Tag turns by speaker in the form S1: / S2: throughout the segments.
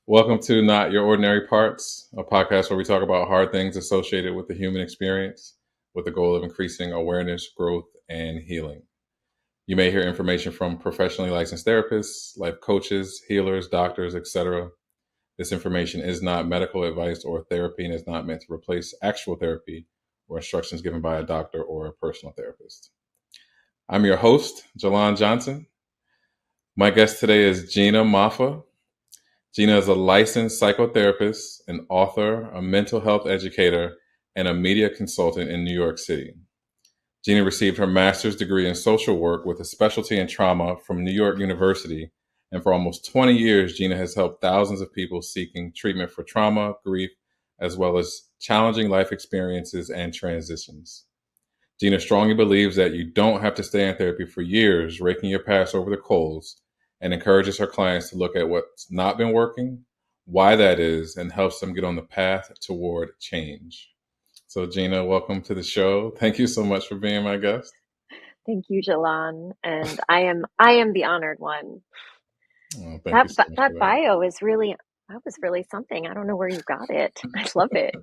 S1: Welcome to Not Your Ordinary Parts, a podcast where we talk about hard things associated with the human experience with the goal of increasing awareness, growth, and healing. You may hear information from professionally licensed therapists, life coaches, healers, doctors, etc. This information is not medical advice or therapy and is not meant to replace actual therapy or instructions given by a doctor or a personal therapist. I'm your host, Jalon Johnson. My guest today is Gina Moffa. Gina is a licensed psychotherapist, an author, a mental health educator, and a media consultant in New York City. Gina received her master's degree in social work with a specialty in trauma from New York University. And for almost 20 years, Gina has helped thousands of people seeking treatment for trauma, grief, as well as challenging life experiences and transitions. Gina strongly believes that you don't have to stay in therapy for years, raking your past over the coals, and encourages her clients to look at what's not been working, why that is, and helps them get on the path toward change. So, Gina, welcome to the show. Thank you so much for being my guest.
S2: Thank you, Jalan, and I am the honored one.
S1: Oh, thank you
S2: That
S1: so much for
S2: that
S1: that.
S2: bio is really that was really something. I don't know where you got it. I love it.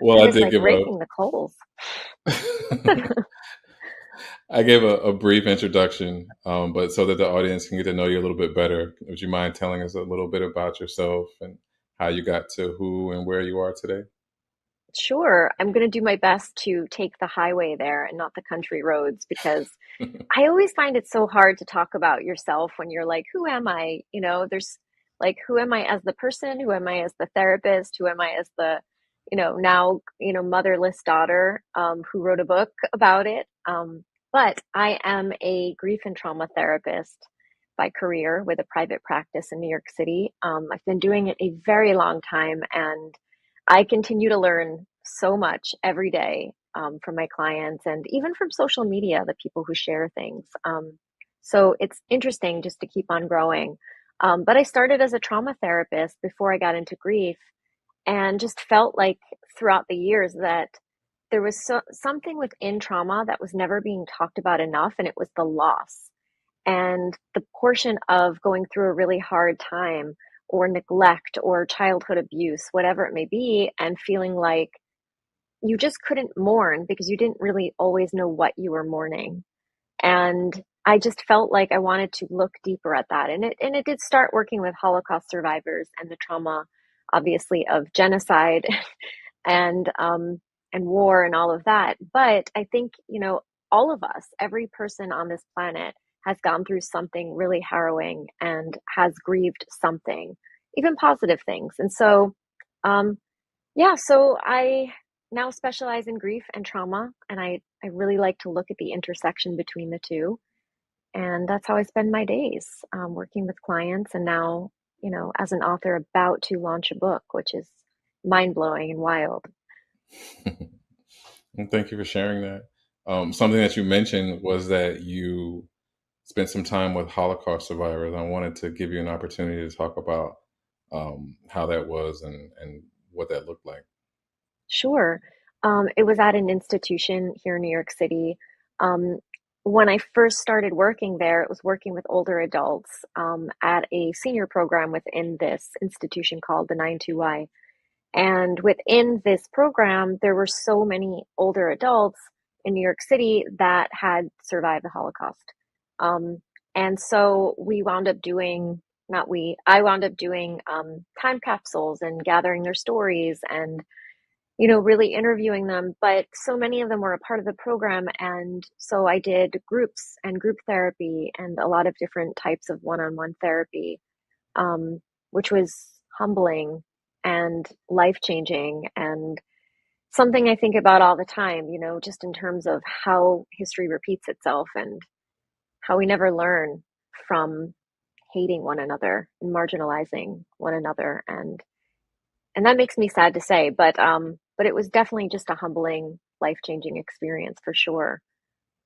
S1: Well,
S2: I
S1: I
S2: was
S1: did
S2: like
S1: give
S2: raking the coals.
S1: I gave a brief introduction, but so that the audience can get to know you a little bit better, would you mind telling us a little bit about yourself and how you got to who and where you are today?
S2: Sure, I'm going to do my best to take the highway there and not the country roads because I always find it so hard to talk about yourself when you're like, who am I? There's like, who am I as the person? Who am I as the therapist? Who am I as the, now, motherless daughter who wrote a book about it? But I am a grief and trauma therapist by career with a private practice in New York City. I've been doing it a very long time and I continue to learn so much every day from my clients and even from social media, the people who share things. So it's interesting just to keep on growing. But I started as a trauma therapist before I got into grief and just felt like throughout the years that there was something within trauma that was never being talked about enough, and it was the loss and the portion of going through a really hard time or neglect or childhood abuse, whatever it may be, and feeling like you just couldn't mourn because you didn't really always know what you were mourning. And I just felt like I wanted to look deeper at that. And it did start working with Holocaust survivors and the trauma, obviously, of genocide and and war and all of that. But I think, all of us, every person on this planet has gone through something really harrowing and has grieved something, even positive things. And so um, yeah, so I now specialize in grief and trauma, and I really like to look at the intersection between the two. And that's how I spend my days, working with clients. And now, as an author, about to launch a book, which is mind blowing and wild.
S1: Well, thank you for sharing that. Something that you mentioned was that you spent some time with Holocaust survivors. I wanted to give you an opportunity to talk about how that was and what that looked like.
S2: Sure. It was at an institution here in New York City. Um, when I first started working there, it was working with older adults at a senior program within this institution called the 92Y. And within this program, there were so many older adults in New York City that had survived the Holocaust. Um, and so we wound up doing, not we, I wound up doing time capsules and gathering their stories and really interviewing them. But so many of them were a part of the program. And so I did groups and group therapy and a lot of different types of one on one therapy, which was humbling and life changing and something I think about all the time, just in terms of how history repeats itself and how we never learn from hating one another and marginalizing one another. And that makes me sad to say, but it was definitely just a humbling, life-changing experience for sure.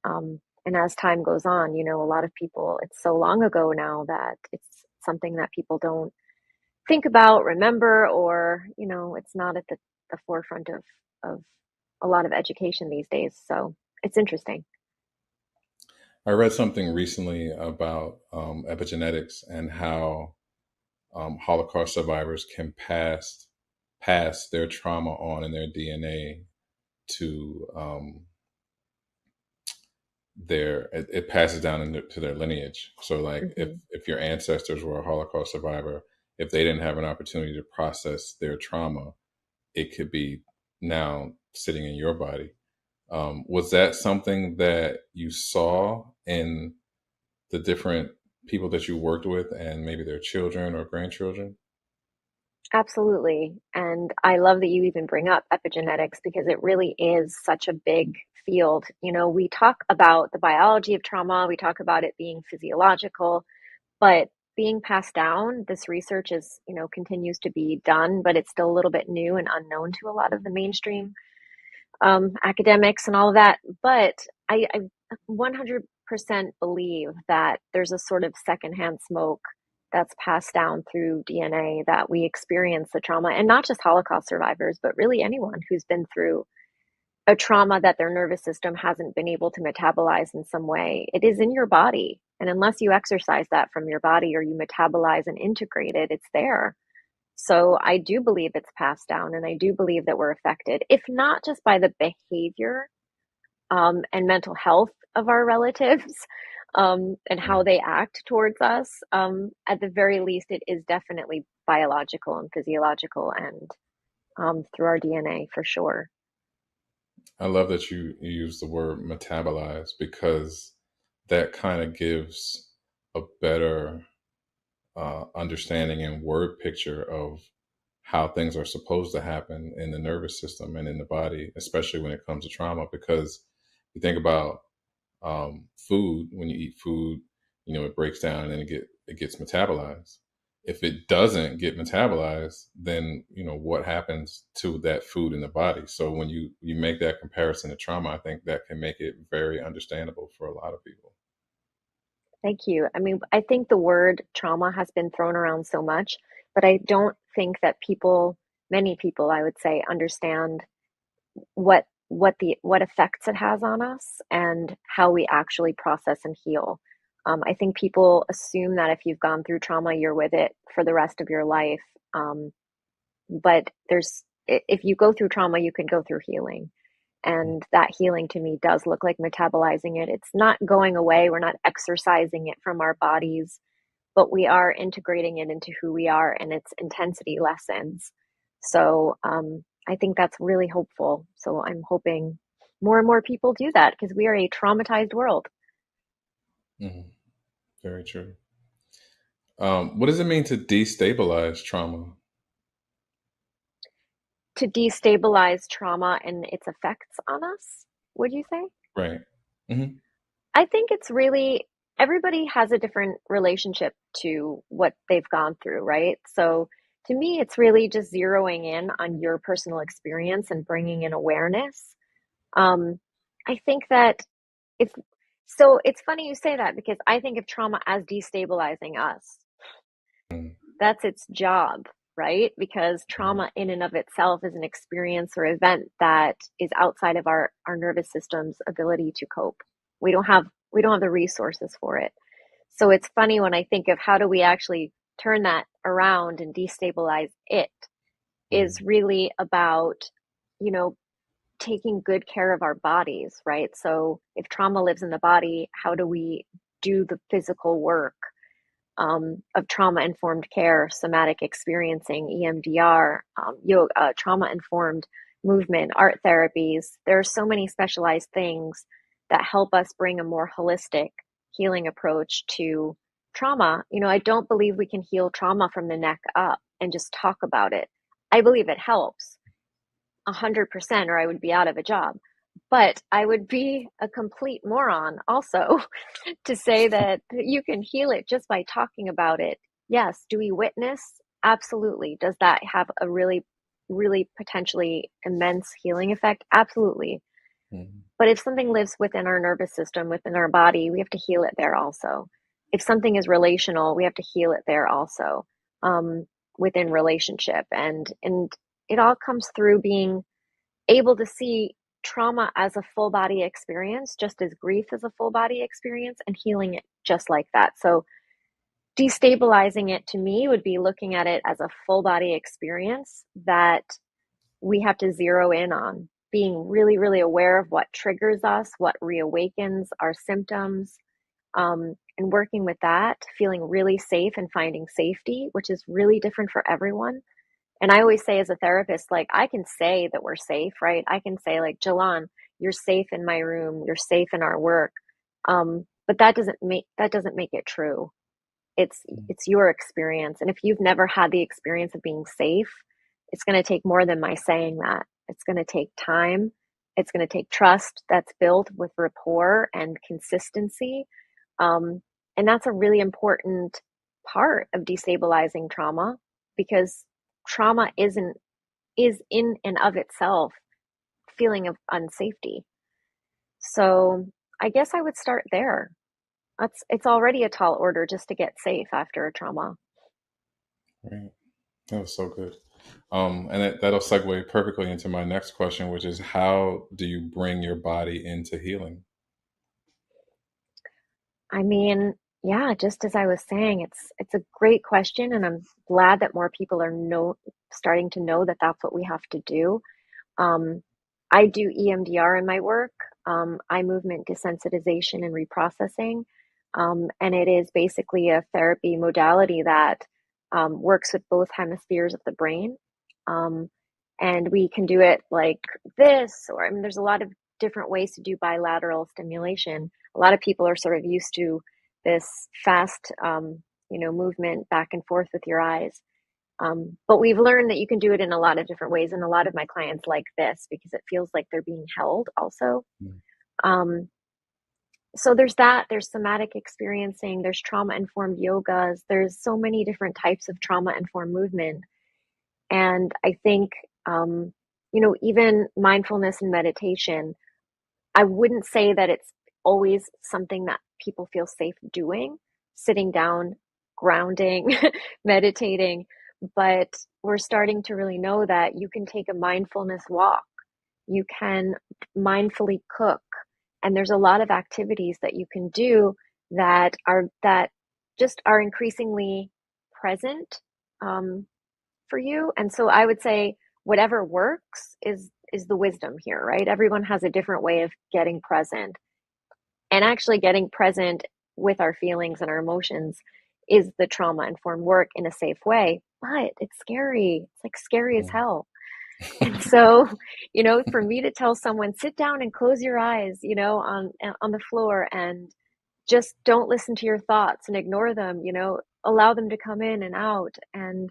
S2: And as time goes on, a lot of people, it's so long ago now that it's something that people don't think about, remember, or, it's not at the forefront of a lot of education these days. So it's interesting.
S1: I read something recently about epigenetics and how Holocaust survivors can pass their trauma on in their DNA to it passes down to their lineage. So like
S2: Hmm.
S1: if your ancestors were a Holocaust survivor, if they didn't have an opportunity to process their trauma, it could be now sitting in your body. Was that something that you saw in the different people that you worked with and maybe their children or grandchildren?
S2: Absolutely. And I love that you even bring up epigenetics because it really is such a big field. You know, we talk about the biology of trauma, we talk about it being physiological, but being passed down, this research is, continues to be done, but it's still a little bit new and unknown to a lot of the mainstream academics and all of that. But I 100% believe that there's a sort of secondhand smoke that's passed down through DNA that we experience the trauma, and not just Holocaust survivors, but really anyone who's been through a trauma that their nervous system hasn't been able to metabolize in some way. It is in your body. And unless you exercise that from your body or you metabolize and integrate it, it's there. So I do believe it's passed down, and I do believe that we're affected, if not just by the behavior and mental health of our relatives and how
S1: Mm.
S2: they act towards us. At the very least, it is definitely biological and physiological and through our DNA for sure.
S1: I love that you use the word metabolize because that kind of gives a better understanding and word picture of how things are supposed to happen in the nervous system and in the body, especially when it comes to trauma. Because you think about food, when you eat food, it breaks down and then it gets metabolized. If it doesn't get metabolized, then what happens to that food in the body. So when you make that comparison to trauma, I think that can make it very understandable for a lot of people.
S2: Thank you. I mean, I think the word trauma has been thrown around so much, but I don't think that many people, I would say, understand what effects it has on us and how we actually process and heal. I think people assume that if you've gone through trauma, you're with it for the rest of your life. Um, but if you go through trauma, you can go through healing. And that healing to me does look like metabolizing it. It's not going away. We're not exercising it from our bodies, but we are integrating it into who we are, and its intensity lessens. So I think that's really hopeful. So I'm hoping more and more people do that because we are a traumatized world.
S1: Hmm. Very true. What does it mean to destabilize trauma?
S2: To destabilize trauma and its effects on us, would you say?
S1: Right. Hmm.
S2: I think it's really everybody has a different relationship to what they've gone through, right? So to me, it's really just zeroing in on your personal experience and bringing in awareness. Um, I think that if so, it's funny you say that because I think of trauma as destabilizing us. That's its job, right? Because
S1: Hmm.
S2: trauma in and of itself is an experience or event that is outside of our nervous system's ability to cope. We don't have the resources for it. So it's funny when I think of how do we actually turn that around and destabilize it is
S1: Hmm.
S2: really about, you know, taking good care of our bodies, right? So if trauma lives in the body, how do we do the physical work of trauma informed care, somatic experiencing, EMDR, yoga, trauma informed movement, art therapies? There are so many specialized things that help us bring a more holistic healing approach to trauma. I don't believe we can heal trauma from the neck up and just talk about it. I believe it helps 100%, or I would be out of a job. But I would be a complete moron also to say that you can heal it just by talking about it. Yes. Do we witness? Absolutely. Does that have a really, really potentially immense healing effect? Absolutely.
S1: Hmm.
S2: But if something lives within our nervous system, within our body, we have to heal it there also. If something is relational, we have to heal it there also, um, within relationship. And it all comes through being able to see trauma as a full body experience, just as grief is a full body experience, and healing it just like that. So Destabilizing it to me would be looking at it as a full body experience that we have to zero in on, being really, really aware of what triggers us, what reawakens our symptoms, and working with that, feeling really safe and finding safety, which is really different for everyone. And I always say as a therapist, like I can say that we're safe, right? I can say like, Jalan, you're safe in my room, you're safe in our work. But that doesn't make it true. It's your experience. And if you've never had the experience of being safe, it's going to take more than my saying that. It's going to take time. It's going to take trust that's built with rapport and consistency. Um, and that's a really important part of destabilizing trauma, because trauma is in and of itself feeling of unsafety. So I guess I would start there. It's already a tall order just to get safe after a trauma.
S1: Right. That was so good. And that'll segue perfectly into my next question, which is how do you bring your body into healing?
S2: I mean, yeah, just as I was saying, it's a great question, and I'm glad that more people are starting to know that that's what we have to do. Um, I do EMDR in my work, eye movement desensitization and reprocessing. And it is basically a therapy modality that works with both hemispheres of the brain. Um, and we can do it like this, or I mean, there's a lot of different ways to do bilateral stimulation. A lot of people are sort of used to this fast, movement back and forth with your eyes. But we've learned that you can do it in a lot of different ways. And a lot of my clients like this because it feels like they're being held also.
S1: Mm.
S2: Um, so there's that, there's somatic experiencing, there's trauma informed yogas, there's so many different types of trauma informed movement. And I think, even mindfulness and meditation, I wouldn't say that it's always something that people feel safe doing, sitting down, grounding, meditating, but we're starting to really know that you can take a mindfulness walk, you can mindfully cook, and there's a lot of activities that you can do that just are increasingly present, um, for you. And so I would say whatever works is the wisdom here, right? Everyone has a different way of getting present. And actually getting present with our feelings and our emotions is the trauma informed work in a safe way. But it's scary. It's like scary as
S1: Mm.
S2: hell. And so, for me to tell someone, sit down and close your eyes, on the floor, and just don't listen to your thoughts and ignore them, allow them to come in and out. And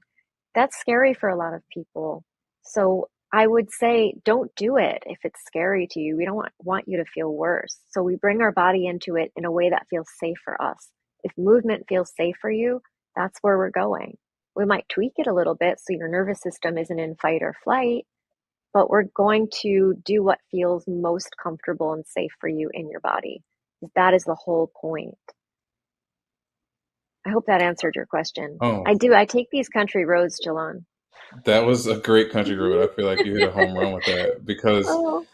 S2: that's scary for a lot of people. So I would say don't do it if it's scary to you. We don't want you to feel worse. So we bring our body into it in a way that feels safe for us. If movement feels safe for you, that's where we're going. We might tweak it a little bit so your nervous system isn't in fight or flight, but we're going to do what feels most comfortable and safe for you in your body. That is the whole point. I hope that answered your question.
S1: Oh,
S2: I do. I take these country roads, Jalon.
S1: that was a great country road. I feel like you hit a home run with that because
S2: Oh,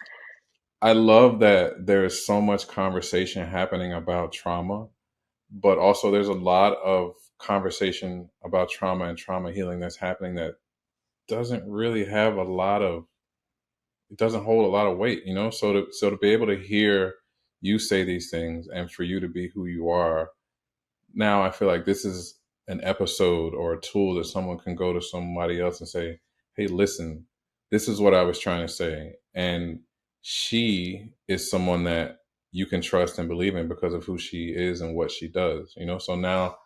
S1: I love that there is so much conversation happening about trauma, but also there's a lot of conversation about trauma and trauma healing that's happening that doesn't really have a lot of it doesn't hold a lot of weight, so to be able to hear you say these things and for you to be who you are now, I feel like this is an episode or a tool that someone can go to somebody else and say, hey, listen, this is what I was trying to say. And she is someone that you can trust and believe in because of who she is and what she does. So now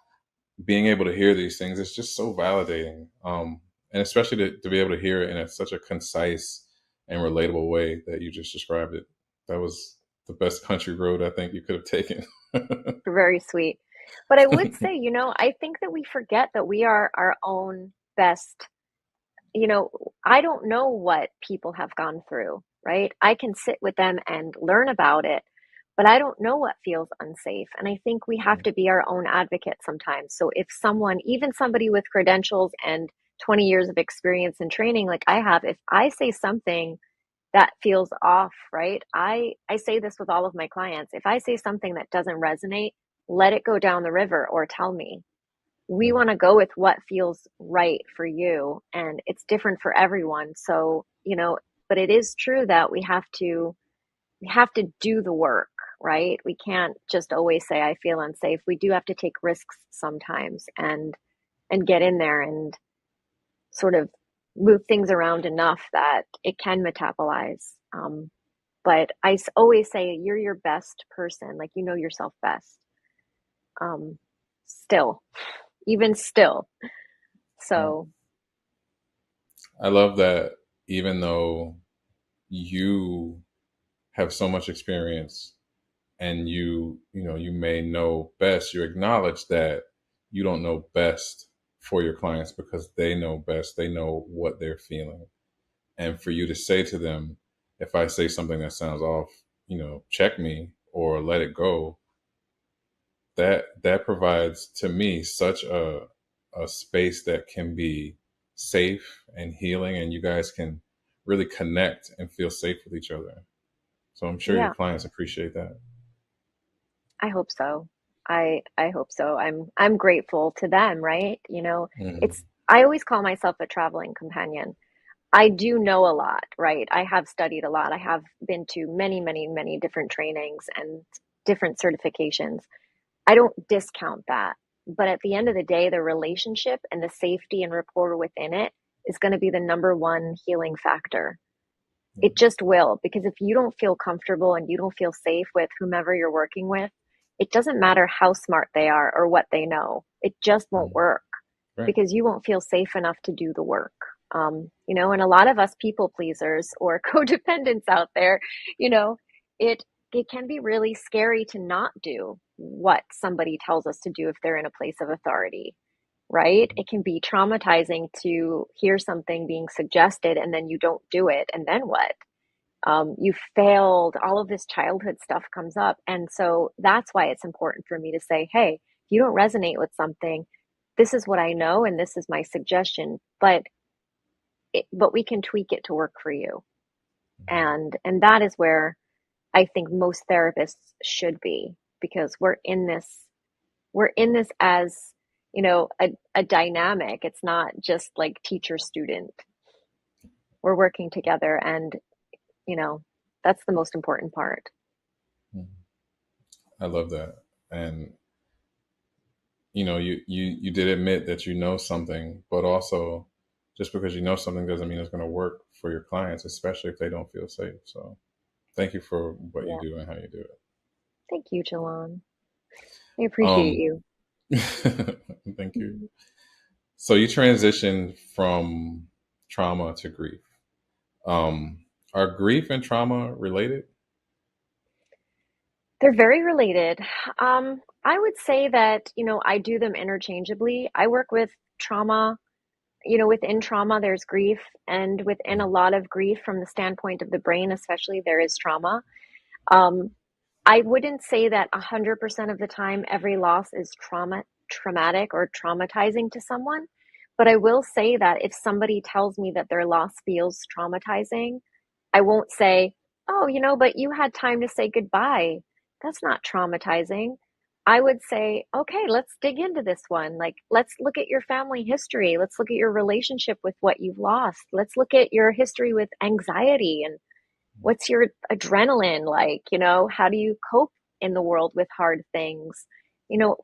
S1: being able to hear these things is just so validating. And especially to be able to hear it in such a concise and relatable way that you just described it. That was the best country road I think you could have taken.
S2: very sweet. But I would say, I think that we forget that we are our own best. You know, I don't know what people have gone through, right? I can sit with them and learn about it, but I don't know what feels unsafe. And I think we have to be our own advocate sometimes. So if someone, even somebody with credentials and 20 years of experience and training like I have, if I say something that feels off, right? I say this with all of my clients. If I say something that doesn't resonate, let it go down the river or tell me. we want to go with what feels right for you, and it's different for everyone. So, but it is true that we have to do the work, right? We can't just always say I feel unsafe. We do have to take risks sometimes and get in there and sort of move things around enough that it can metabolize. But always say you're your best person, like you know yourself best. Um, Still, even still.
S1: Right.
S2: So
S1: I love that even though you have so much experience and you may know best, you acknowledge that you don't know best for your clients because they know best. They know what they're feeling. And for you to say to them, if I say something that sounds off, check me or let it go, that provides to me such a space that can be safe and healing, and you guys can really connect and feel safe with each other. So I'm sure your
S2: yeah,
S1: clients appreciate that.
S2: I hope so. I hope so. I'm grateful to them, right?
S1: Mm,
S2: It's I always call myself a traveling companion. I do know a lot, right? I have studied a lot. I have been to many, many, many different trainings and different certifications. I don't discount that. But at the end of the day, the relationship and the safety and rapport within it is going to be the number one healing factor. It just will, because if you don't feel comfortable and you don't feel safe with whomever you're working with, it doesn't matter how smart they are or what they know. It just won't
S1: mm,
S2: work
S1: right.
S2: because you won't feel safe enough to do the work. And a lot of us people pleasers or codependents out there, you know, it it can be really scary to not do what somebody tells us to do if they're in a place of authority, right? It can be traumatizing to hear something being suggested and then you don't do it, and then what? You failed, all of this childhood stuff comes up. And so that's why it's important for me to say, hey, if you don't resonate with something, this is what I know and this is my suggestion, but we can tweak it to work for you. And that is where I think most therapists should be, because we're in this as, a dynamic. It's not just like teacher student. We're working together, and you know, that's the most important part.
S1: Mm. I love that. And you did admit that you know something, but also just because you know something doesn't mean it's going to work for your clients, especially if they don't feel safe. So thank you for what you
S2: Yeah.
S1: do and how you do it.
S2: Thank you, Jalon. I appreciate
S1: Um,
S2: you.
S1: thank you. So you transitioned from trauma to grief. Um, are grief and trauma related?
S2: They're very related. I would say that, I do them interchangeably. I work with trauma, within trauma, there's grief, and within a lot of grief from the standpoint of the brain, especially, there is trauma. Um, I wouldn't say that 100% of the time every loss is traumatic or traumatizing to someone, but I will say that if somebody tells me that their loss feels traumatizing, I won't say, "Oh, but you had time to say goodbye. That's not traumatizing." I would say, "Okay, let's dig into this one. Like, let's look at your family history. Let's look at your relationship with what you've lost. Let's look at your history with anxiety and what's your adrenaline like? How do you cope in the world with hard things? You know,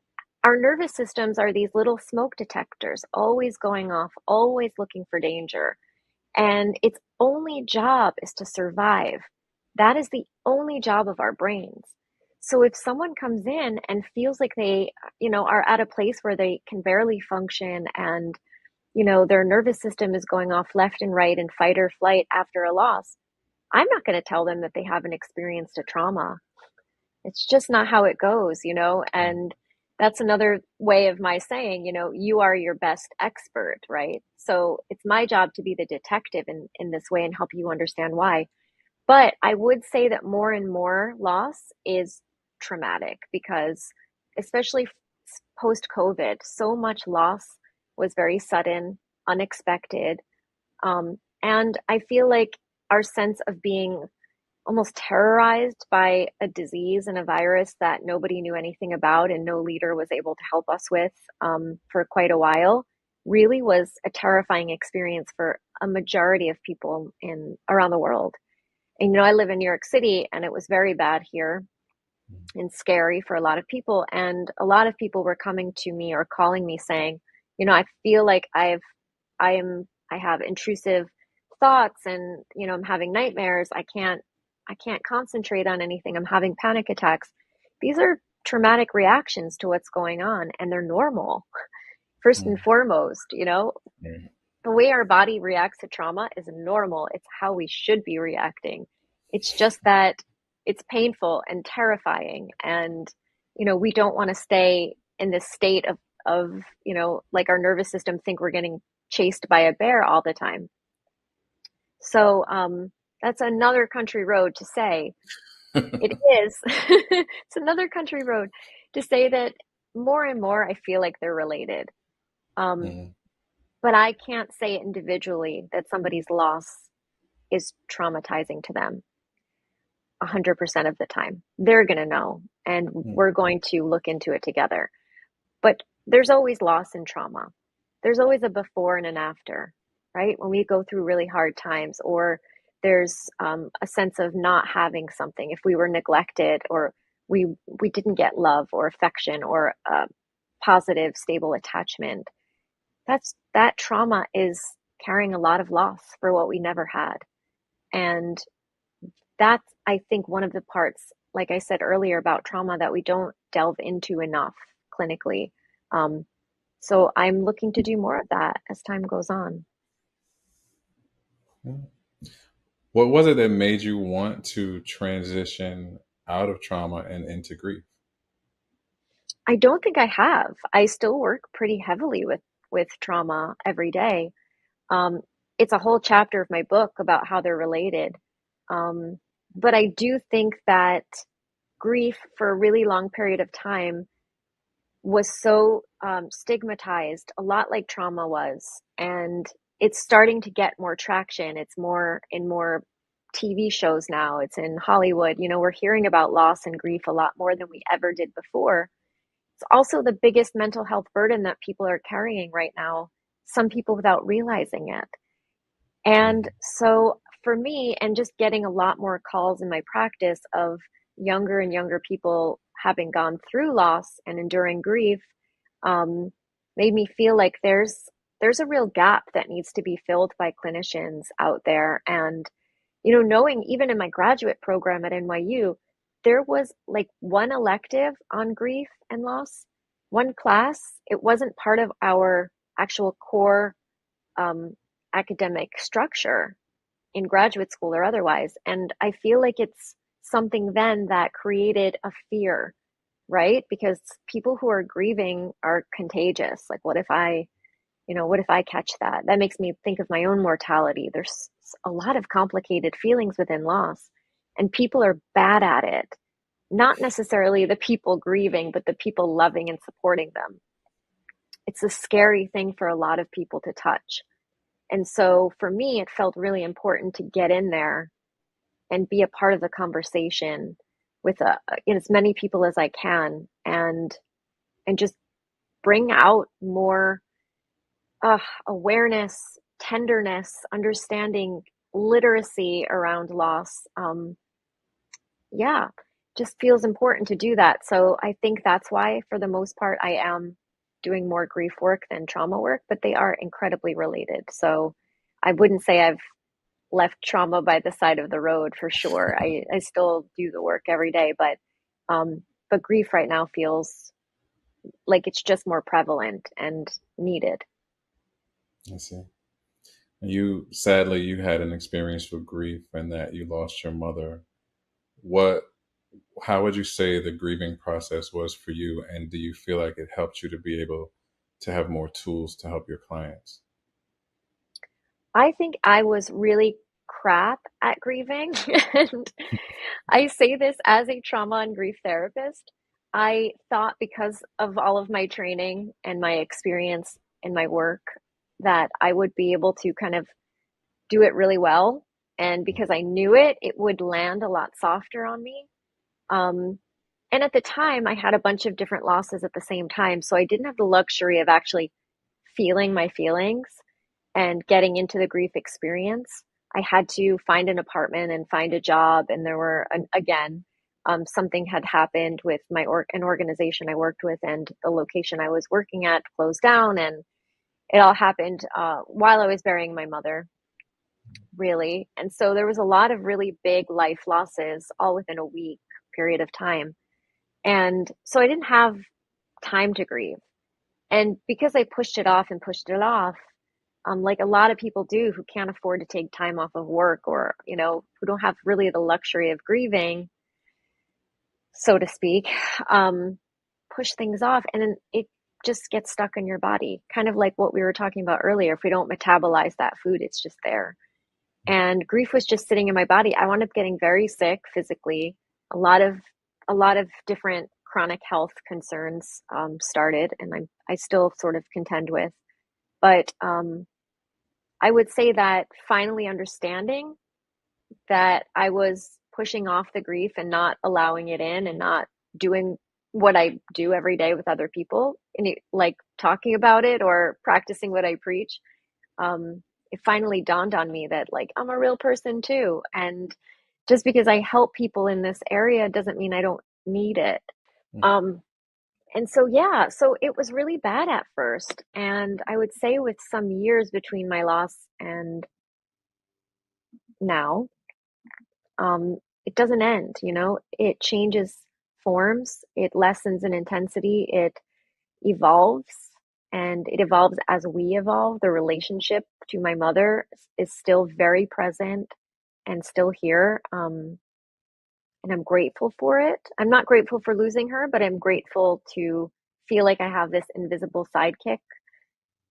S2: our nervous systems are these little smoke detectors, always going off, always looking for danger. And its only job is to survive. That is the only job of our brains. So if someone comes in and feels like they, are at a place where they can barely function, and, their nervous system is going off left and right in fight or flight after a loss, I'm not going to tell them that they haven't experienced a trauma. It's just not how it goes. And that's another way of my saying, you are your best expert, right? So it's my job to be the detective in this way and help you understand why. But I would say that more and more loss is traumatic because, especially post COVID, so much loss was very sudden, unexpected. And I feel like our sense of being almost terrorized by a disease and a virus that nobody knew anything about and no leader was able to help us with for quite a while, really was a terrifying experience for a majority of people in around the world. And I live in New York City, and it was very bad here and scary for a lot of people. And a lot of people were coming to me or calling me saying, I feel like I have intrusive thoughts, and I'm having nightmares. I can't concentrate on anything. I'm having panic attacks. These are traumatic reactions to what's going on, and they're normal. First and
S1: Mm,
S2: foremost,
S1: mm,
S2: the way our body reacts to trauma is normal. It's how we should be reacting. It's just that it's painful and terrifying. And, we don't want to stay in this state of, like our nervous system think we're getting chased by a bear all the time. So that's another country road to say it is. It's another country road to say that more and more I feel like they're related. Um,
S1: mm,
S2: but I can't say individually that somebody's loss is traumatizing to them 100% of the time. They're going to know, and
S1: mm,
S2: we're going to look into it together. But there's always loss and trauma. There's always a before and an after, right? When we go through really hard times, or there's a sense of not having something, if we were neglected, or we didn't get love or affection or positive, stable attachment. That trauma is carrying a lot of loss for what we never had. And that's, I think, one of the parts, like I said earlier, about trauma that we don't delve into enough clinically. Um, so I'm looking to do more of that as time goes on.
S1: mm. What was it that made you want to transition out of trauma and into grief?
S2: I don't think I have. I still work pretty heavily with trauma every day. Um, it's a whole chapter of my book about how they're related. Um, but I do think that grief for a really long period of time was so stigmatized, a lot like trauma was. And it's starting to get more traction. It's more in more TV shows now, it's in Hollywood. We're hearing about loss and grief a lot more than we ever did before. It's also the biggest mental health burden that people are carrying right now, some people without realizing it. And
S1: Mm,
S2: so for me, and just getting a lot more calls in my practice of younger and younger people having gone through loss and enduring grief, um, made me feel like there's a real gap that needs to be filled by clinicians out there. And knowing even in my graduate program at NYU, there was like one elective on grief and loss, one class. It wasn't part of our actual core um, academic structure in graduate school or otherwise. And I feel like it's something then that created a fear, right? Because people who are grieving are contagious. Like, what if I catch that? That makes me think of my own mortality. There's a lot of complicated feelings within loss, and people are bad at it. Not necessarily the people grieving, but the people loving and supporting them. It's a scary thing for a lot of people to touch. And so for me, it felt really important to get in there and be a part of the conversation with as many people as I can, and just bring out more awareness, tenderness, understanding, literacy around loss. Yeah, just feels important to do that. So I think that's why, for the most part, I am doing more grief work than trauma work, but they are incredibly related. So I wouldn't say I've left trauma by the side of the road for sure. I still do the work every day, but grief right now feels like it's just more prevalent and needed.
S1: I see. You sadly you had an experience with grief and that you lost your mother. What how would you say the grieving process was for you, and do you feel like it helped you to be able to have more tools to help your clients?
S2: I think I was really crap at grieving. And I say this as a trauma and grief therapist. I thought, because of all of my training and my experience in my work, that I would be able to kind of do it really well And because I knew it, it would land a lot softer on me. Um, and at the time, I had a bunch of different losses at the same time. So I didn't have the luxury of actually feeling my feelings and getting into the grief experience. I had to find an apartment and find a job. And there were, again, something had happened with an organization I worked with, and the location I was working at closed down. And it all happened while I was burying my mother, really. And so there was a lot of really big life losses all within a week period of time. And so I didn't have time to grieve. And because I pushed it off and pushed it off, like a lot of people do who can't afford to take time off of work, or, who don't have really the luxury of grieving, so to speak, um, push things off. And then it just gets stuck in your body, kind of like what we were talking about earlier. If we don't metabolize that food, it's just there. And grief was just sitting in my body. I wound up getting very sick physically. A lot of different chronic health concerns started, and I still sort of contend with. But I would say that finally understanding that I was pushing off the grief and not allowing it in, and not doing what I do every day with other people, and like talking about it or practicing what I preach. It finally dawned on me that, like, I'm a real person too. And just because I help people in this area doesn't mean I don't need it.
S1: Mhm.
S2: Um, and so, yeah, so it was really bad at first. And I would say with some years between my loss and now, it doesn't end, it changes forms, it lessens in intensity, it evolves, and it evolves as we evolve. The relationship to my mother is still very present and still here. And I'm grateful for it. I'm not grateful for losing her, but I'm grateful to feel like I have this invisible sidekick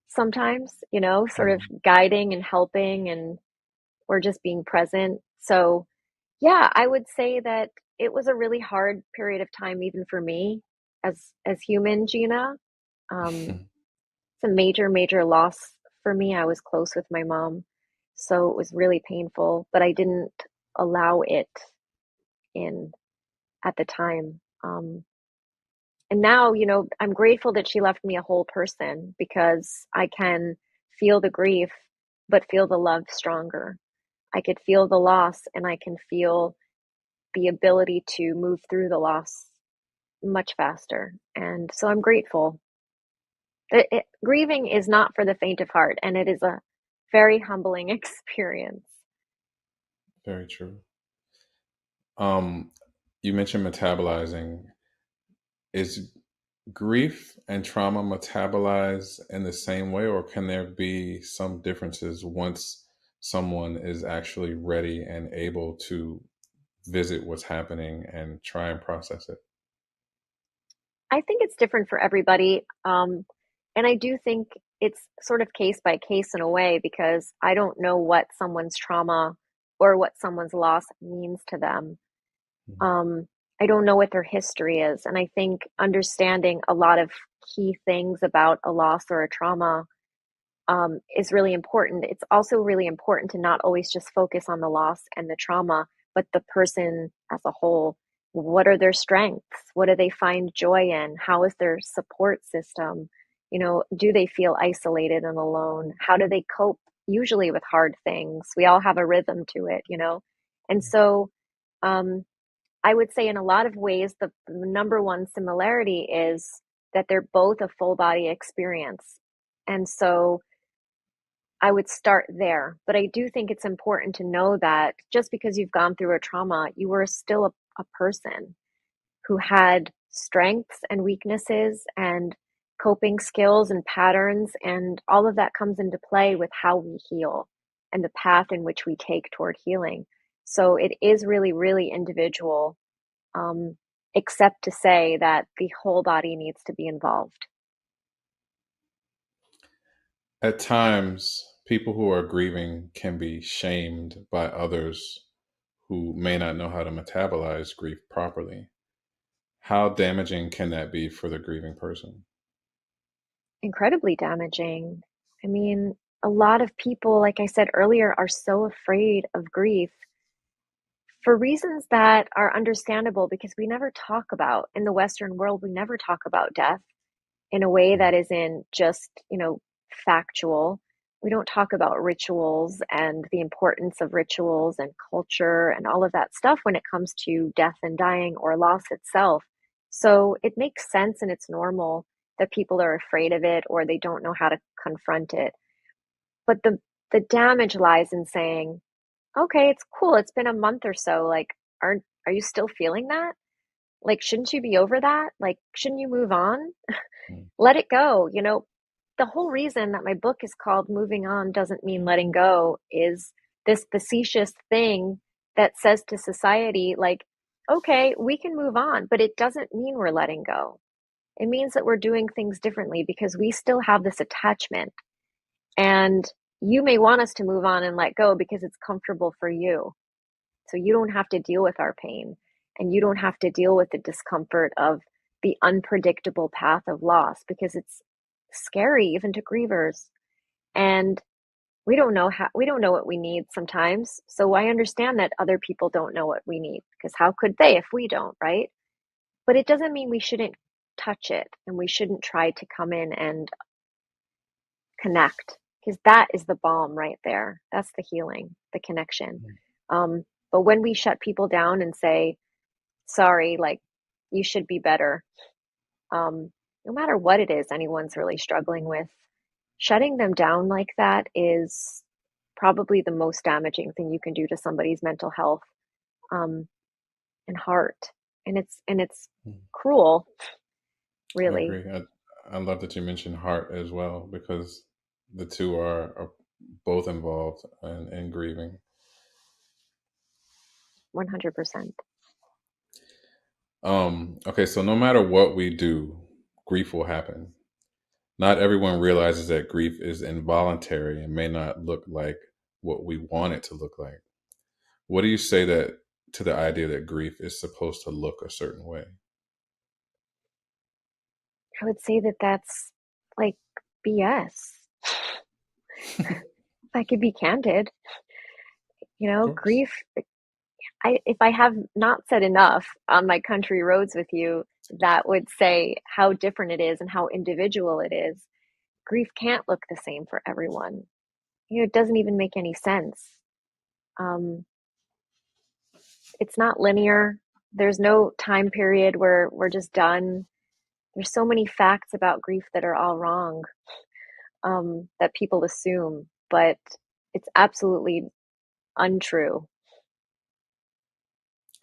S2: sometimes, sort of
S1: Mhm.
S2: guiding and helping, and or just being present. So, yeah, I would say that it was a really hard period of time, even for me as human, Gina. Um, it's a major, major loss for me. I was close with my mom, so it was really painful, but I didn't allow it in at the time. And now, I'm grateful that she left me a whole person, because I can feel the grief, but feel the love stronger. I could feel the loss, and I can feel the ability to move through the loss much faster. And so I'm grateful. Grieving is not for the faint of heart, and it is a very humbling experience.
S1: Very true. Um, you mentioned metabolizing. Is grief and trauma metabolized in the same way, or can there be some differences once someone is actually ready and able to visit what's happening and try and process it?
S2: I think it's different for everybody. And I do think it's sort of case by case in a way, because I don't know what someone's trauma or what someone's loss means to them.
S1: Mhm.
S2: Um, I don't know what their history is. And I think understanding a lot of key things about a loss or a trauma is really important. It's also really important to not always just focus on the loss and the trauma, but the person as a whole. What are their strengths? What do they find joy in? How is their support system? Do they feel isolated and alone? How do they cope usually with hard things? We all have a rhythm to it. And so um, I would say in a lot of ways, the number one similarity is that they're both a full body experience. And so I would start there. But I do think it's important to know that just because you've gone through a trauma, you were still a person who had strengths and weaknesses and coping skills and patterns. And all of that comes into play with how we heal and the path in which we take toward healing. So it is really, really individual, um, except to say that the whole body needs to be involved.
S1: At times, people who are grieving can be shamed by others who may not know how to metabolize grief properly. How damaging can that be for the grieving person?
S2: Incredibly damaging. I mean, a lot of people, like I said earlier, are so afraid of grief for reasons that are understandable because we never talk about, in the Western world, we never talk about death in a way that isn't just, factual. We don't talk about rituals and the importance of rituals and culture and all of that stuff when it comes to death and dying or loss itself. So it makes sense and it's normal that people are afraid of it or they don't know how to confront it. But the damage lies in saying, okay, it's cool. It's been a month or so. Like, are you still feeling that? Like, shouldn't you be over that? Like, shouldn't you move on?
S1: Mm.
S2: Let it go. The whole reason that my book is called Moving On Doesn't Mean Letting Go is this facetious thing that says to society, like, okay, we can move on, but it doesn't mean we're letting go. It means that we're doing things differently because we still have this attachment. And you may want us to move on and let go because it's comfortable for you. So you don't have to deal with our pain and you don't have to deal with the discomfort of the unpredictable path of loss because it's scary even to grievers. And we don't know what we need sometimes. So I understand that other people don't know what we need because how could they if we don't, right? But it doesn't mean we shouldn't touch it and we shouldn't try to come in and connect because that is the balm right there. That's the healing, the connection. But when we shut people down and say, sorry, like you should be better, no matter what it is anyone's really struggling with, shutting them down like that is probably the most damaging thing you can do to somebody's mental health um, and heart. And it's
S1: Mm.
S2: cruel,
S1: I
S2: really.
S1: agree. I love that you mentioned heart as well because the two are both involved in grieving.
S2: 100%.
S1: Okay, so no matter what we do, grief will happen. Not everyone realizes that grief is involuntary and may not look like what we want it to look like. What do you say that to the idea that grief is supposed to look a certain way?
S2: I would say that that's like BS.
S1: Of
S2: If I could be candid,
S1: course.
S2: grief, if I have not said enough on my country roads with you, that would say how different it is and how individual it is. Grief can't look the same for everyone. It doesn't even make any sense. Um, it's not linear. There's no time period where we're just done. There's so many facts about grief that are all wrong, that people assume, but it's absolutely untrue.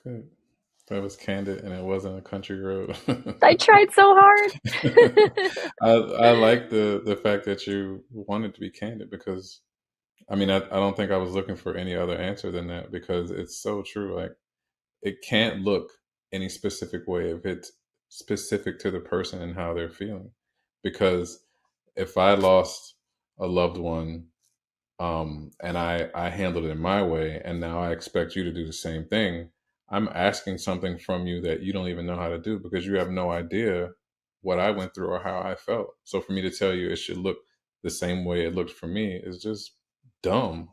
S1: Good. That was candid and it wasn't a country road.
S2: I tried so hard.
S1: I like the fact that you wanted to be candid because I don't think I was looking for any other answer than that because it's so true. Like it can't look any specific way if it's specific to the person and how they're feeling. Because if I lost a loved one, and I handled it in my way, and now I expect you to do the same thing, I'm asking something from you that you don't even know how to do because you have no idea what I went through or how I felt. So for me to tell you it should look the same way it looked for me is just dumb,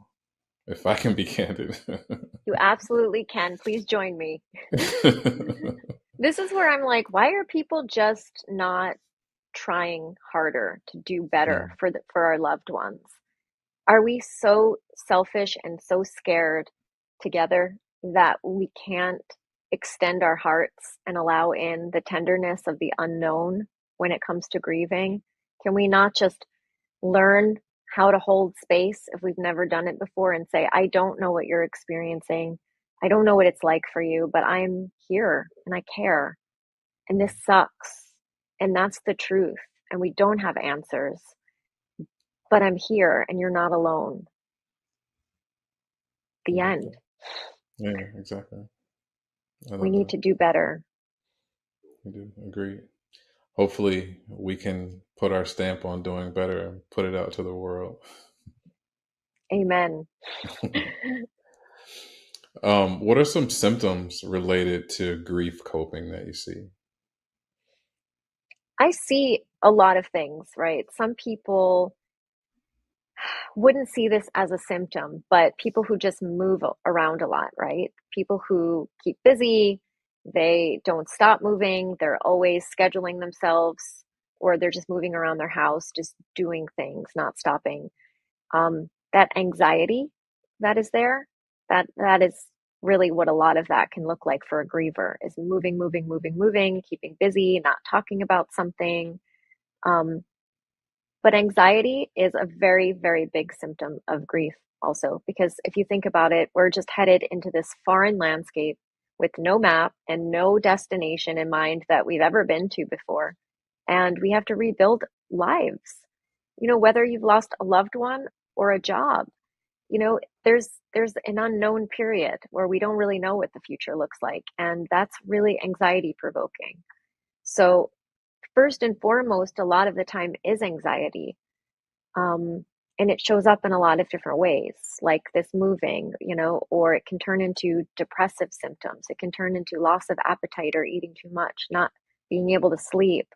S1: if I can be candid.
S2: You absolutely can. Please join me. This is where I'm like, why are people just not trying harder to do better
S1: Mm,
S2: for our loved ones? Are we so selfish and so scared together that we can't extend our hearts and allow in the tenderness of the unknown when it comes to grieving? Can we not just learn how to hold space if we've never done it before and say, I don't know what you're experiencing. I don't know what it's like for you, but I'm here and I care. And this sucks. And that's the truth. And we don't have answers, but I'm here and you're not alone. The
S1: I love
S2: end.
S1: that. Yeah, exactly. I
S2: We
S1: love
S2: need
S1: that.
S2: to do better.
S1: I do agree. Hopefully, we can put our stamp on doing better and put it out to the world.
S2: Amen.
S1: What are some symptoms related to grief coping that you see?
S2: I see a lot of things, right? Some people wouldn't see this as a symptom, but people who just move around a lot, right? People who keep busy, they don't stop moving, they're always scheduling themselves, or they're just moving around their house, just doing things, not stopping. That anxiety that is there, that is really what a lot of that can look like for a griever is moving, moving, moving, moving, keeping busy, not talking about something. Um, but anxiety is a very, very big symptom of grief, also, because if you think about it, we're just headed into this foreign landscape with no map and no destination in mind that we've ever been to before. And we have to rebuild lives. Whether you've lost a loved one or a job, there's an unknown period where we don't really know what the future looks like. And that's really anxiety provoking. So, first and foremost, a lot of the time is anxiety. Um, and it shows up in a lot of different ways, like this moving, or it can turn into depressive symptoms. It can turn into loss of appetite or eating too much, not being able to sleep,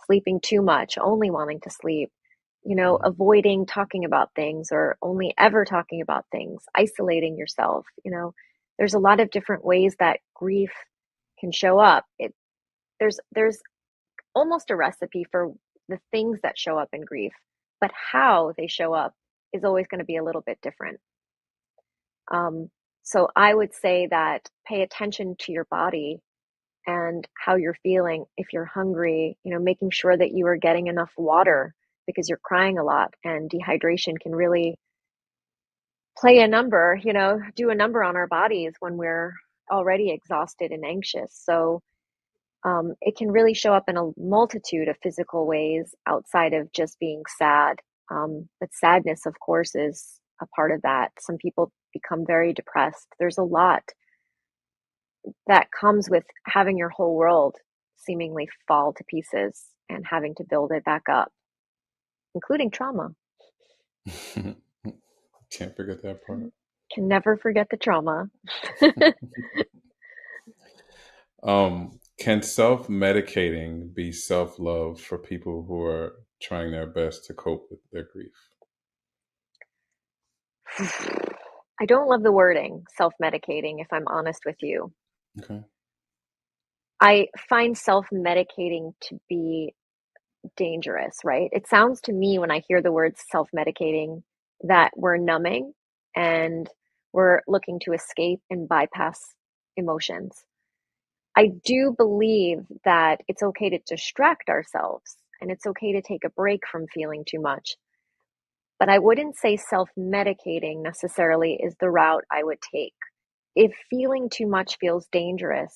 S2: sleeping too much, only wanting to sleep,
S1: Mhm.
S2: avoiding talking about things or only ever talking about things, isolating yourself. There's a lot of different ways that grief can show up. There's almost a recipe for the things that show up in grief, but how they show up is always going to be a little bit different. Um, so I would say that pay attention to your body and how you're feeling. If you're hungry, making sure that you are getting enough water because you're crying a lot, and dehydration can really play a number, do a number on our bodies when we're already exhausted and anxious. So it can really show up in a multitude of physical ways outside of just being sad. But sadness, of course, is a part of that. Some people become very depressed. There's a lot that comes with having your whole world seemingly fall to pieces and having to build it back up, including trauma.
S1: Can't forget that part.
S2: Can never forget the trauma.
S1: Can self medicating be self love for people who are trying their best to cope with their grief?
S2: I don't love the wording self medicating, if I'm honest with you.
S1: Okay.
S2: I find self medicating to be dangerous, right? It sounds to me when I hear the words self medicating that we're numbing and we're looking to escape and bypass emotions. I do believe that it's okay to distract ourselves and it's okay to take a break from feeling too much. But I wouldn't say self medicating necessarily is the route I would take. If feeling too much feels dangerous,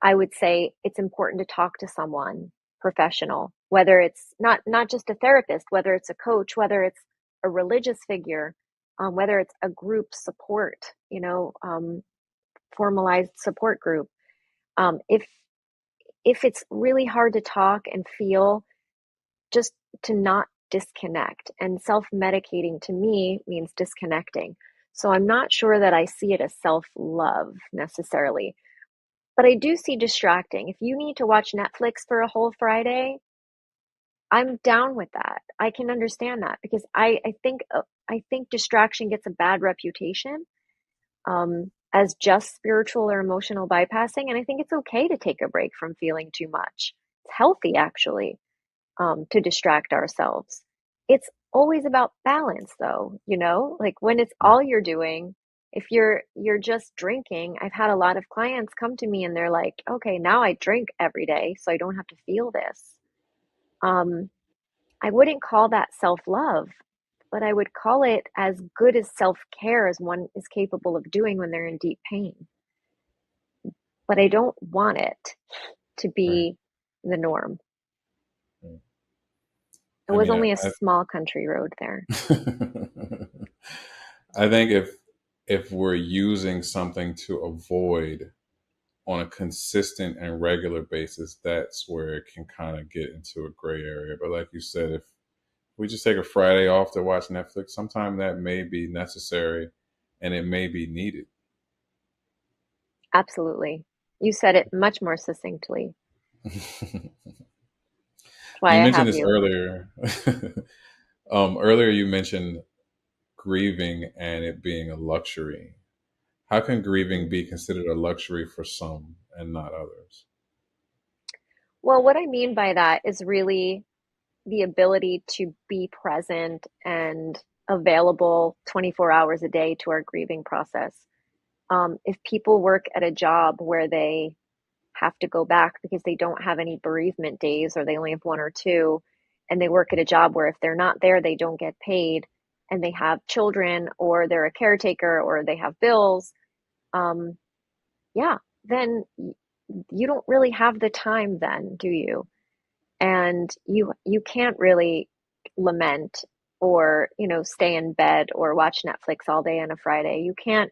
S2: I would say it's important to talk to someone professional, whether it's not just a therapist, whether it's a coach, whether it's a religious figure, whether it's a group support, formalized support group. If it's really hard to talk and feel, just to not disconnect. And self medicating to me means disconnecting. So I'm not sure that I see it as self love necessarily. But I do see distracting. If you need to watch Netflix for a whole Friday, I'm down with that. I can understand that because I think distraction gets a bad reputation as just spiritual or emotional bypassing, and I think it's okay to take a break from feeling too much. It's healthy actually to distract ourselves. It's always about balance though, like when it's all you're doing, if you're just drinking. I've had a lot of clients come to me and they're like, okay, now I drink every day so I don't have to feel this. Um, I wouldn't call that self-love, but I would call it as good as self-care as one is capable of doing when they're in deep pain. But I don't want it to
S1: Right.
S2: be the norm.
S1: Right.
S2: It
S1: I
S2: was
S1: mean,
S2: only a small country road there.
S1: I think if we're using something to avoid on a consistent and regular basis, that's where it can kind of get into a gray area. But like you said, if we just take a Friday off to watch Netflix, sometime that may be necessary and it may be needed.
S2: Absolutely. You said it much more succinctly. That's
S1: You
S2: why I
S1: mentioned
S2: have
S1: this
S2: you.
S1: earlier. Earlier, you mentioned grieving and it being a luxury. How can grieving
S2: Mhm.
S1: be considered a luxury for some and not others?
S2: Well, what I mean by that is really the ability to be present and available 24 hours a day to our grieving process. If people work at a job where they have to go back because they don't have any bereavement days or they only have one or two, and they work at a job where if they're not there, they don't get paid, and they have children or they're a caretaker or they have bills, um, yeah, then you don't really have the time then, do you? And you can't really lament or, stay in bed or watch Netflix all day on a Friday. You can't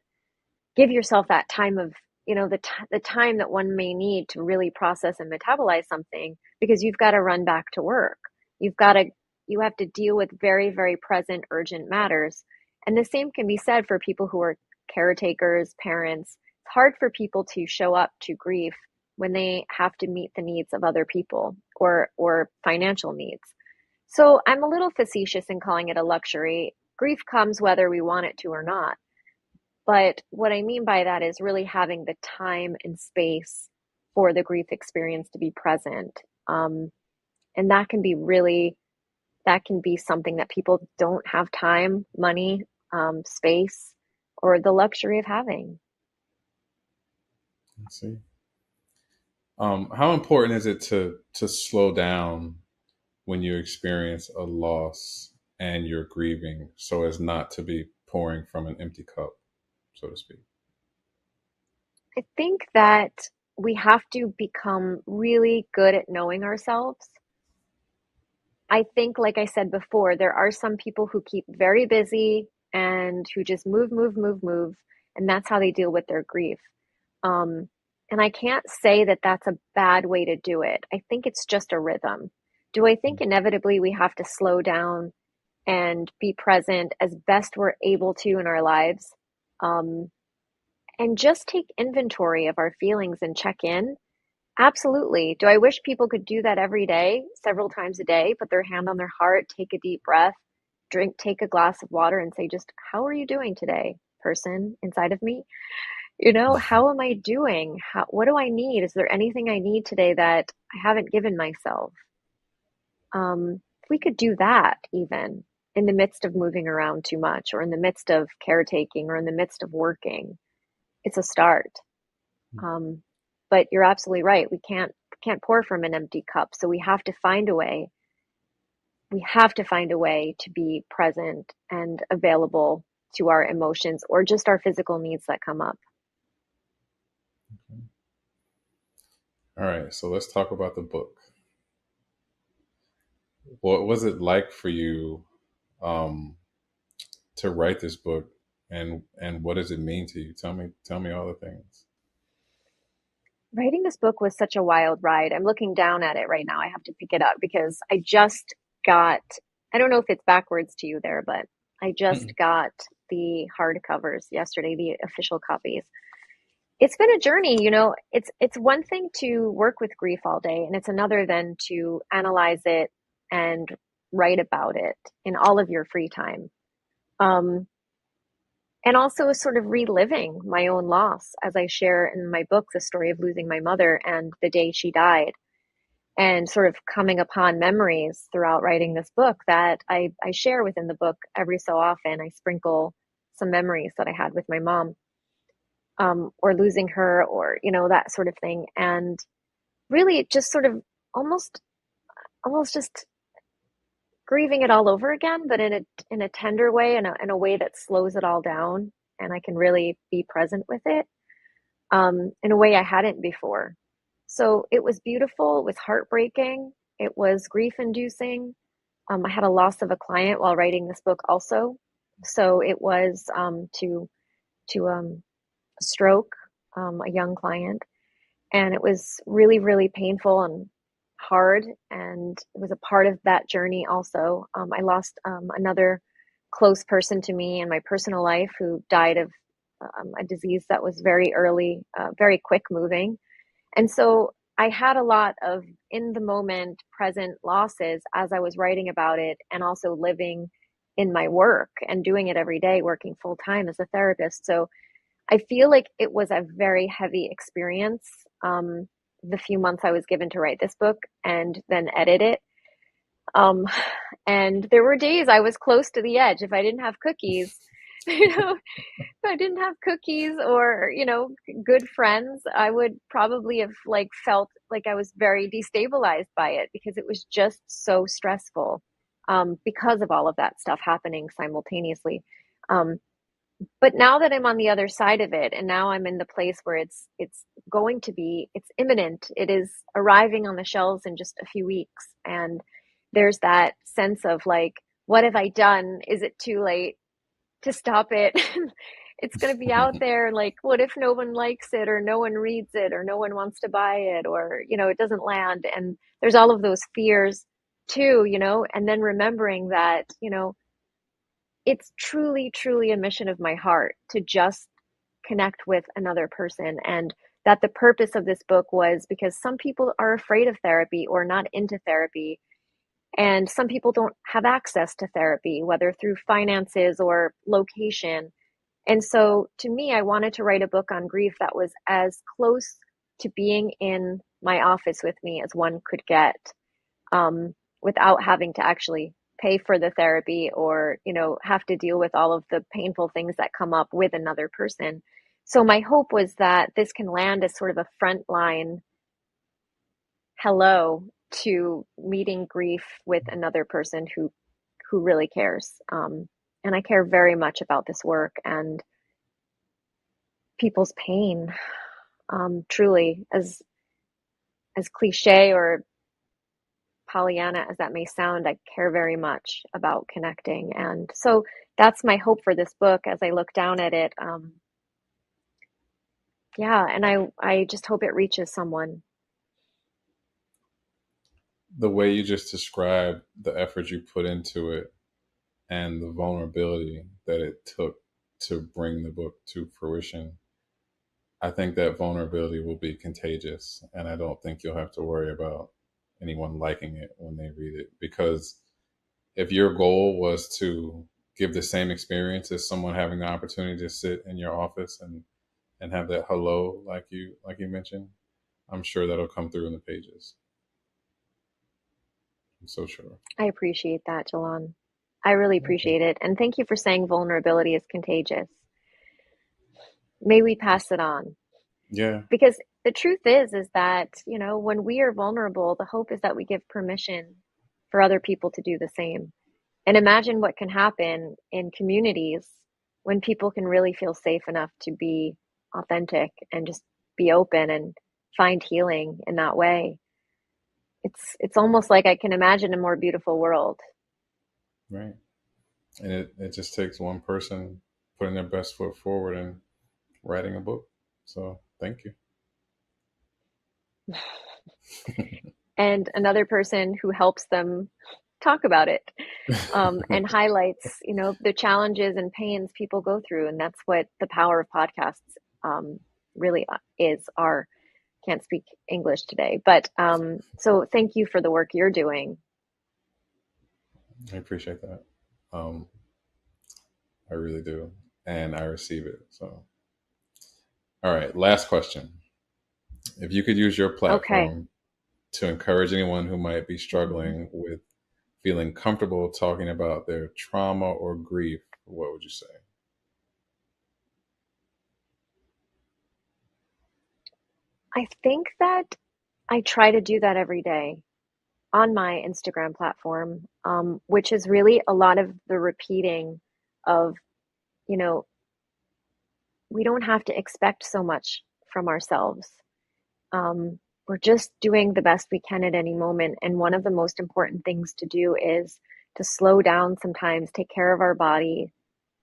S2: give yourself that time of, the time that one may need to really process and metabolize something, because you've got to run back to work. You've got to you have to deal with very, very present urgent matters. And the same can be said for people who are caretakers, parents. It's hard for people to show up to grief when they have to meet the needs of other people or financial needs. So I'm a little facetious in calling it a luxury. Grief comes whether we want it to or not. But what I mean by that is really having the time and space for the grief experience to be present. And that can be something that people don't have time, money, space, or the luxury of having.
S1: Let's see. How important is it to slow down when you experience a loss and you're grieving, so as not to be pouring from an empty cup, so to speak?
S2: I think that we have to become really good at knowing ourselves. I think, like I said before, there are some people who keep very busy and who just move, move, move, move, and that's how they deal with their grief. Um, and I can't say that that's a bad way to do it. I think it's just a rhythm. Do I think inevitably we have to slow down and be present as best we're able to in our lives? Um, and just take inventory of our feelings and check in. Absolutely. Do I wish people could do that every day, several times a day, put their hand on their heart, take a deep breath, take a glass of water and say, just, how are you doing today, person inside of me? How am I doing? What do I need? Is there anything I need today that I haven't given myself? If we could do that even in the midst of moving around too much or in the midst of caretaking or in the midst of working, it's a start. Um, but you're absolutely right. We can't pour from an empty cup. So we have to find a way. We have to find a way to be present and available to our emotions or just our physical needs that come up.
S1: All right, so let's talk about the book. What was it like for you um, to write this book, and what does it mean to you? Tell me all the things.
S2: Writing this book was such a wild ride. I'm looking down at it right now. I have to pick it up because I just got, I don't know if it's backwards to you there, but I just got the hardcovers yesterday, the official copies. It's been a journey, it's one thing to work with grief all day, and it's another then to analyze it and write about it in all of your free time. Um, and also sort of reliving my own loss as I share in my book the story of losing my mother and the day she died, and sort of coming upon memories throughout writing this book that I share within the book every so often. I sprinkle some memories that I had with my mom, or losing her, or that sort of thing, and really it just sort of almost almost just grieving it all over again, but in a tender way, in a way that slows it all down, and I can really be present with it, in a way I hadn't before. So it was beautiful. It was heartbreaking. It was grief inducing. I had a loss of a client while writing this book also. So it was, to a stroke, a young client. And it was really, really painful and hard. And it was a part of that journey also. I lost another close person to me in my personal life who died of a disease that was very early, very quick moving. And so I had a lot of in the moment present losses as I was writing about it, and also living in my work and doing it every day, working full time as a therapist. So I feel like it was a very heavy experience. The few months I was given to write this book and then edit it. Um, and there were days I was close to the edge. If I didn't have cookies, you know, if I didn't have cookies or, good friends, I would probably have like felt like I was very destabilized by it because it was just so stressful, because of all of that stuff happening simultaneously. Um, but now that I'm on the other side of it, and now I'm in the place where it's imminent. It is arriving on the shelves in just a few weeks, and there's that sense of like, what have I done? Is it too late to stop it? It's going to be out there. Like, what if no one likes it, or no one reads it, or no one wants to buy it, or it doesn't land? And there's all of those fears too, and then remembering that, it's truly, truly a mission of my heart to just connect with another person. And that the purpose of this book was because some people are afraid of therapy or not into therapy. And some people don't have access to therapy, whether through finances or location. And so to me, I wanted to write a book on grief that was as close to being in my office with me as one could get, without having to actually pay for the therapy or, have to deal with all of the painful things that come up with another person. So my hope was that this can land as sort of a frontline hello to meeting grief with another person who really cares. And I care very much about this work and people's pain. Truly, as cliche or Pollyanna as that may sound, I care very much about connecting. And so that's my hope for this book as I look down at it. Yeah, and I just hope it reaches someone.
S1: The way you just described the effort you put into it and the vulnerability that it took to bring the book to fruition, I think that vulnerability will be contagious. And I don't think you'll have to worry about anyone liking it when they read it. Because if your goal was to give the same experience as someone having the opportunity to sit in your office and have that hello like you mentioned, I'm sure that'll come through in the pages. I'm so sure.
S2: I appreciate that, Jalon. I really appreciate it. And thank you for saying vulnerability is contagious. May we pass it on.
S1: Yeah.
S2: Because the truth is that, when we are vulnerable, the hope is that we give permission for other people to do the same. And imagine what can happen in communities when people can really feel safe enough to be authentic and just be open and find healing in that way. It's almost like I can imagine a more beautiful world.
S1: Right. And it just takes one person putting their best foot forward and writing a book. So thank you.
S2: And another person who helps them talk about it, and highlights, the challenges and pains people go through. And that's what the power of podcasts, really is. Our Can't speak English today, but so thank you for the work you're doing.
S1: I appreciate that. Um, I really do. And I receive it. So, all right. Last question. If you could use your
S2: Okay.
S1: platform to encourage anyone who might be struggling with feeling comfortable talking about their trauma or grief, what would you say?
S2: I think that I try to do that every day on my Instagram platform, which is really a lot of the repeating of, you know, we don't have to expect so much from ourselves. We're just doing the best we can at any moment. And one of the most important things to do is to slow down sometimes, take care of our body,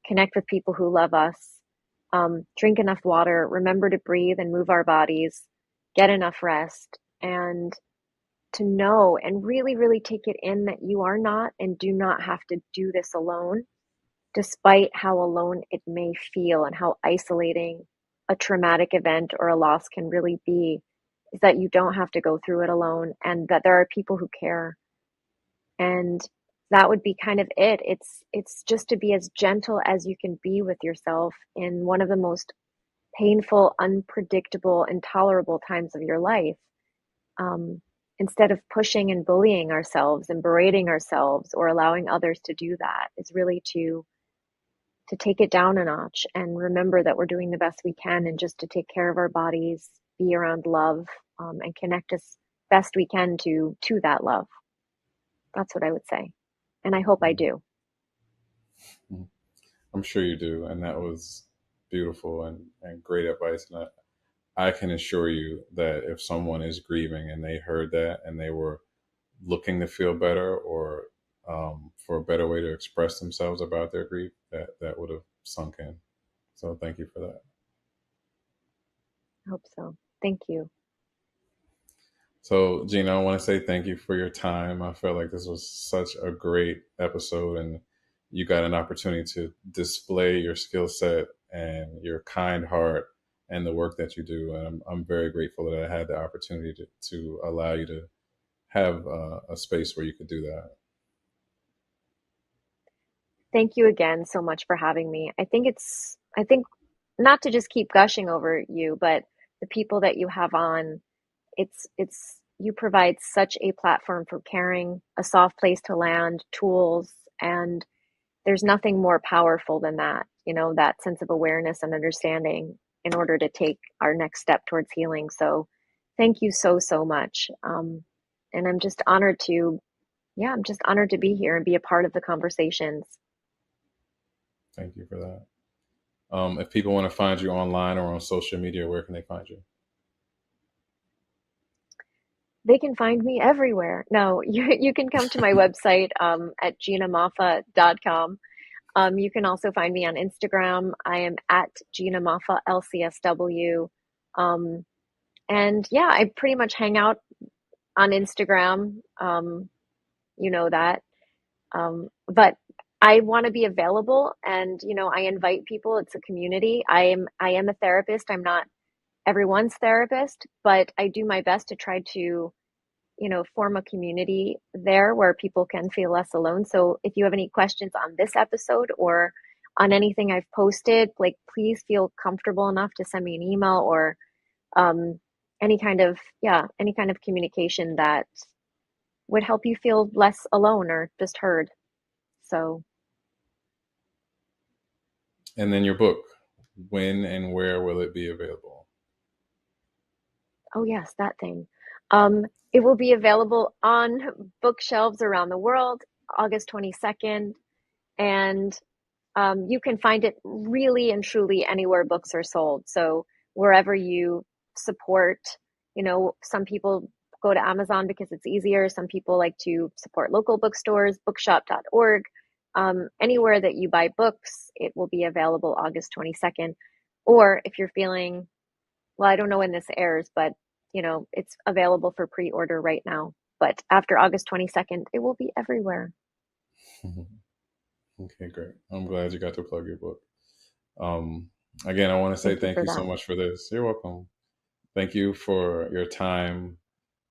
S2: connect with people who love us, drink enough water, remember to breathe and move our bodies, get enough rest, and to know and really, really take it in that you are not and do not have to do this alone, despite how alone it may feel and how isolating a traumatic event or a loss can really be, is that you don't have to go through it alone and that there are people who care. And that would be kind of it. It's just to be as gentle as you can be with yourself in one of the most painful, unpredictable, intolerable times of your life. Um, Instead of pushing and bullying ourselves and berating ourselves or allowing others to do that, is really to take it down a notch and remember that we're doing the best we can, and just to take care of our bodies, be around love, and connect as best we can to that love. That's what I would say, and I hope I
S1: Mhm.
S2: do.
S1: Mhm. I'm sure you do, and that was beautiful and great advice. And I can assure you that if someone is grieving and they heard that and they were looking to feel better or for a better way to express themselves about their grief, that would have sunk in. So thank you for that.
S2: I hope so. Thank you.
S1: So, Gina, I want to say thank you for your time. I felt like this was such a great episode, and you got an opportunity to display your skill set and your kind heart and the work that you do. And I'm very grateful that I had the opportunity to allow you to have a space where you could do that.
S2: Thank you again so much for having me. I think not to just keep gushing over you, but the people that you have on, you provide such a platform for caring, a soft place to land, tools, and there's nothing more powerful than that, that sense of awareness and understanding in order to take our next step towards healing. So thank you so, so much. And I'm just honored to be here and be a part of the conversations.
S1: Thank you for that. If people want to find you online or on social media, where can they find you?
S2: They can find me everywhere. No, you can come to my website at ginamoffa.com. You can also find me on Instagram. I am at Gina Moffa, LCSW. Um, and yeah, I pretty much hang out on Instagram. You know that. But I want to be available, and I invite people. It's a community. I am a therapist. I'm not everyone's therapist, but I do my best to try to form a community there where people can feel less alone. So if you have any questions on this episode or on anything I've posted, like please feel comfortable enough to send me an email or um, any kind of communication that would help you feel less alone or just heard. So,
S1: And then your book, when and where will it be available?
S2: oh yes, that thing. Um, it will be available on bookshelves around the world August 22nd. And you can find it really and truly anywhere books are sold. So wherever you support, some people go to Amazon because it's easier. Some people like to support local bookstores, bookshop.org. Anywhere that you buy books, it will be available August 22nd. Or if you're feeling, well, I don't know when this airs, but it's available for pre-order right now. But after August 22nd, it will be everywhere.
S1: Okay, great. I'm glad you got to plug your book. Um, Again, I want to say
S2: Thank you
S1: thank
S2: for
S1: you so
S2: that.
S1: much for this. You're welcome. Thank you for your time.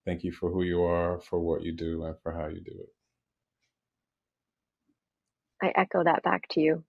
S1: Thank you for who you are, for what you do, and for how you do it.
S2: I echo that back to you.